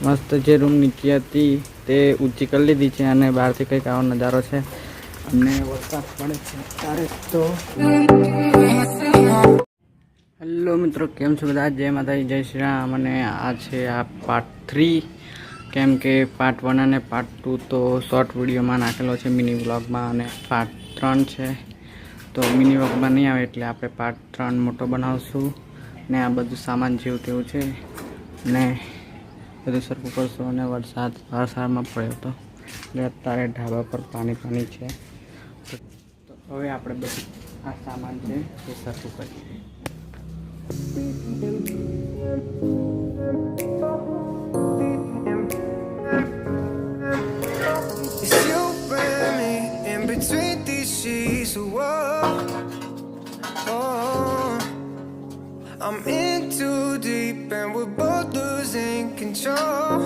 મસ્ત જે રૂમ નીચે હતી તે ઊંચી કરી લીધી છે અને બહારથી કંઈક આવો નજારો છે અને વરસાદ પડે છે ત્યારે તો હેલો મિત્રો, કેમ છો બધા? જય માતાજી, જય શ્રી રામ. અને આ છે આ પાર્ટ 3, કેમ કે પાર્ટ 1 અને પાર્ટ 2 તો શોર્ટ વિડીયોમાં નાખેલો છે મિની વ્લોગમાં, અને પાર્ટ 3 છે તો મિની વ્લોગમાં નહીં આવે એટલે આપણે પાર્ટ 3 મોટો બનાવશું. ને આ બધું સામાન જેવું તેવું છે ને બધું સરખું કરશું. અને વરસાદમાં પડ્યો હતો એટલે અત્યારે ઢાબા પર પાણી છે. તો હવે આપણે બધું આ સામાન છે એ સરખું કરીએ. It's you and me in between these sheets of war. Oh, I'm in too deep and we're both losing control.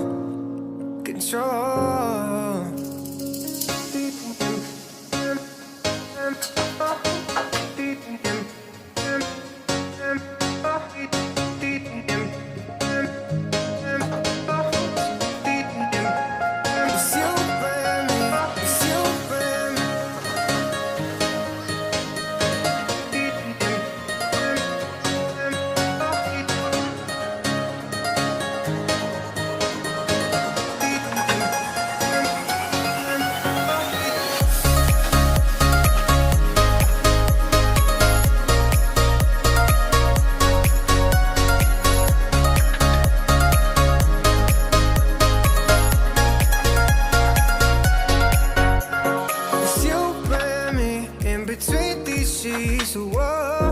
She's a war.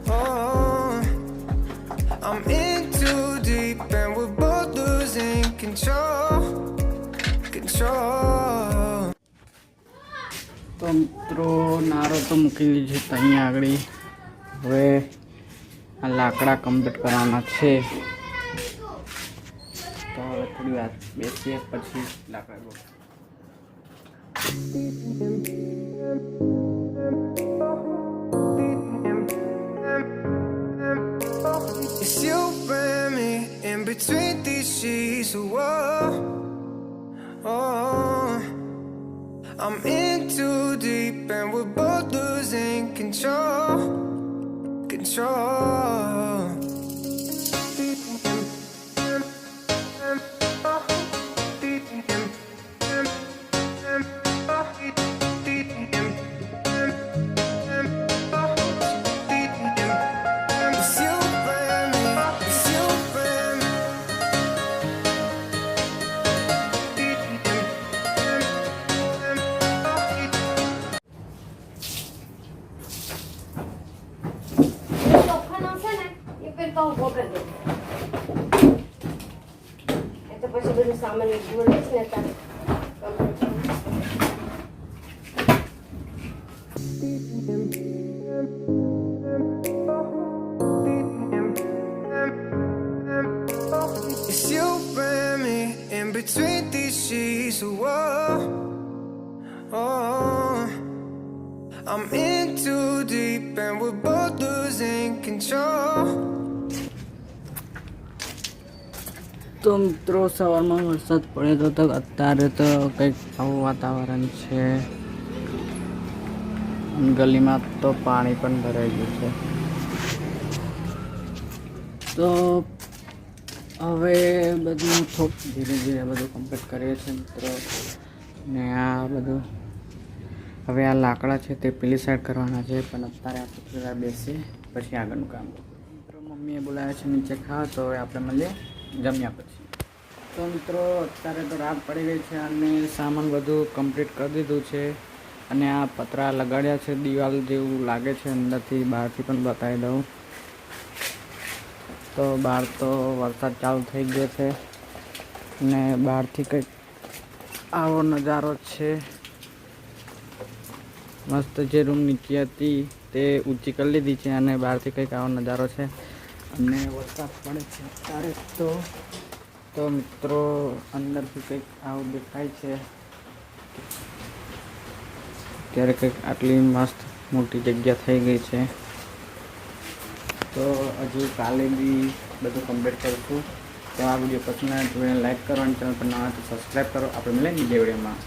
Oh, I'm in too deep and we're both losing control. તો મિત્રો, નારો તો મૂકી લીધી છે અહીંયા આગળ. હવે આ લાકડા કમ્પ્લીટ કરવાના છે તો હવે થોડી વાર બેસીએ પછી લાકડા ગોઠવીએ. It's you and me in between these sheets of war. Oh, I'm in too deep and we're both losing control. પછી બધું સામાન જોડે છે ને It's you and me in between these sheets of war. Oh, I'm in too deep and we're both losing control. તો મિત્રો, સવારમાં વરસાદ પડ્યો હતો, અત્યારે તો કંઈક આવું વાતાવરણ છે. ગલીમાં તો પાણી પણ ભરાઈ ગયું છે. તો હવે બધું ધીરે ધીરે બધું કમ્પ્લીટ કરીએ છીએ મિત્રો. ને આ બધું હવે આ લાકડા છે તે પેલી સાઈડ કરવાના છે, પણ અત્યારે આપણે થોડી વાર બેસીએ પછી આગળનું કામ. મિત્રો, મમ્મીએ બોલાવ્યા છે નીચે ખાવા, તો હવે આપણે મળીએ જમ્યા પછી. તો મિત્રો, અત્યારે તો રાત પડી ગઈ છે અને સામાન બધું કમ્પ્લીટ કરી દીધું છે. અને આ પતરા લગાડ્યા છે, દિવાલ જેવું લાગે છે અંદરથી. બહારથી પણ બતાવી દઉં તો બહાર તો વરસાદ ચાલુ થઈ ગયો છે ને બહારથી કંઈક આવો નજારો છે. મસ્ત જે રૂમ નીચે હતી તે ઊંચી કરી લીધી છે અને બહારથી કંઈક આવો નજારો છે અને વરસાદ પડે છે ત્યારે તો મિત્રો, અંદરથી કંઈક આવું દેખાય છે. ત્યારે કંઈક આટલી મસ્ત મોટી જગ્યા થઈ ગઈ છે. તો હજુ કાલે બી બધું કમ્પ્લીટ કરીશું તો આ વિડીયો પસંદ આવે તો લાઈક કરો અને ચેનલ પર નવા તો સબસ્ક્રાઈબ કરો. આપણે મળીએ બીજા વિડીયોમાં.